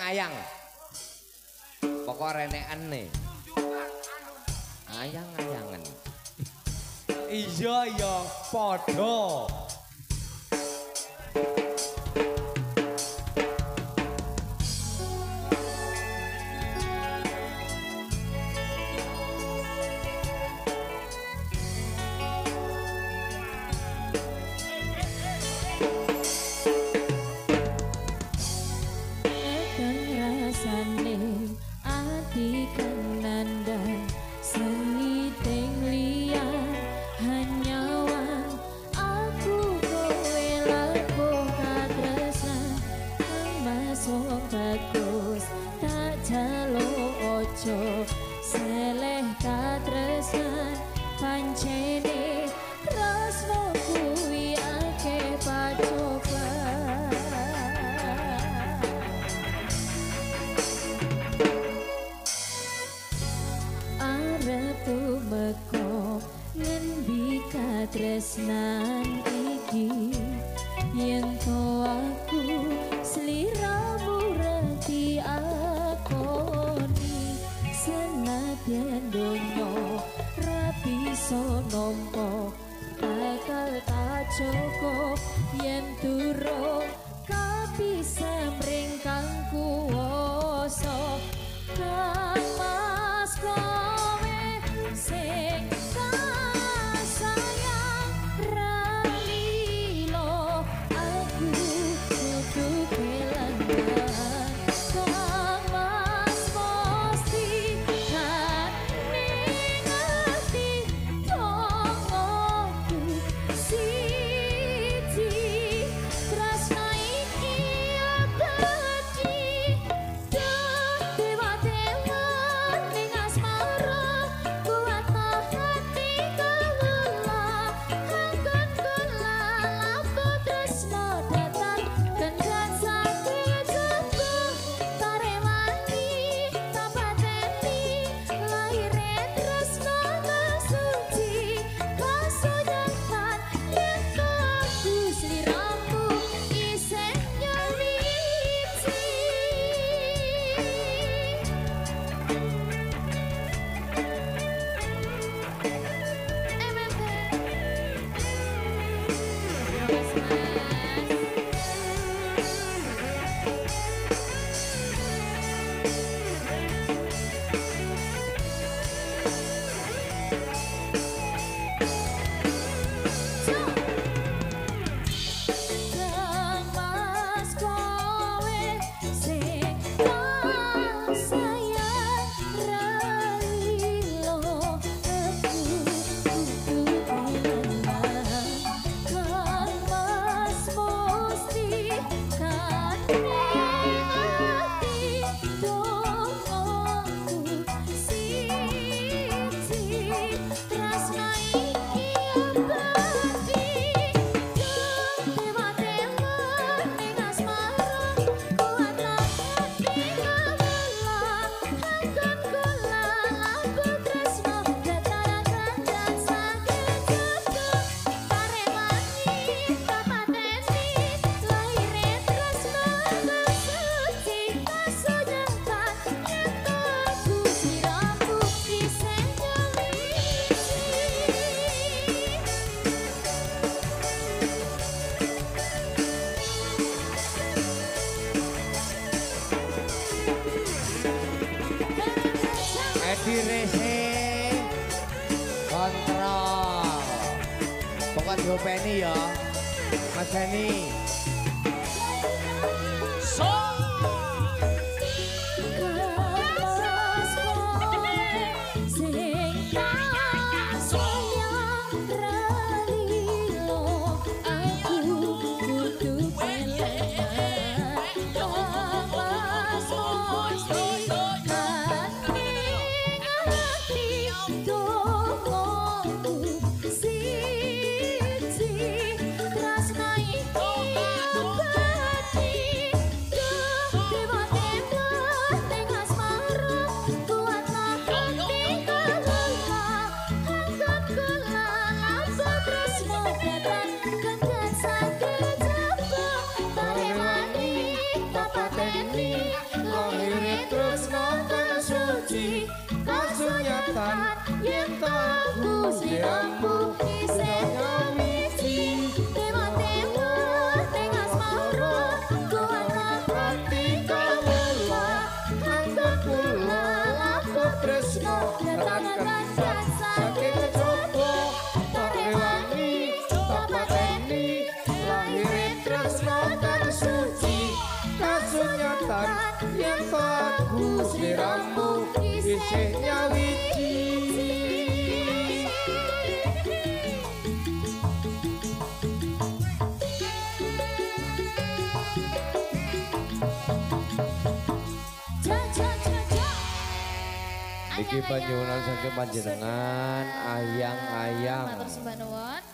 ayang. Pokok renekan nih. Ayang-ayangan. Iya ya, podo. Seleh katresnan pancene tresno kuwi akeh pacoban arep tumeka ngendi katresnan iki yen to aku sliramu reti akoni senadyan donya ra bisa nampa bakal tak cukup yen durung kapisah mring kang kuwasa kang mas kowe sing sayang ra lilo aku kudu kelangan kang mas mesti kan ning ati tongoku siji tresno iki abadi dewa-dewa ning asmara kuatno hati kawula anggon kula laku tresno datang kendhan sakit jatuh tarewani tapateni lahire tresno suci kasunyatan yen aku sliramu isih nyawiji Kang mas kowe sing sayang ra lilo aku kudu kelangan Kang mas mesti kan ning ati tongoku siji tresno iki abadi dewa-dewa ning asmara kuatno hati kawula anggon kula laku tresno dataran kandhan sakit jatuh tarewani tapateni lahire tresno suci kasunyatan yen aku sliramu isih nyawiji Edi Racing kontrol. Pokok diopeni ya Mas Dani. Mas kowe sing sayang ra lilo aku kudu kelangan Mas mesti kan ning ati tongoku siji tresno iki abadi dewa-dewa ning asmara kuatno hati kawula anggon kula laku tresno datang kendhan sakit jatuh tarewani tapateni sliramu isih nyawiji dewa-dewa ning asmara kuat ati kawula anggap kula laku tresno datang saking coba tak rewangi tak pateni lahir tresno kang suci kasunyatan yen aku sliramu isih nyawiji. Iki panjenengan saking panjenengan ayang-ayang. Matur sembah nuwun.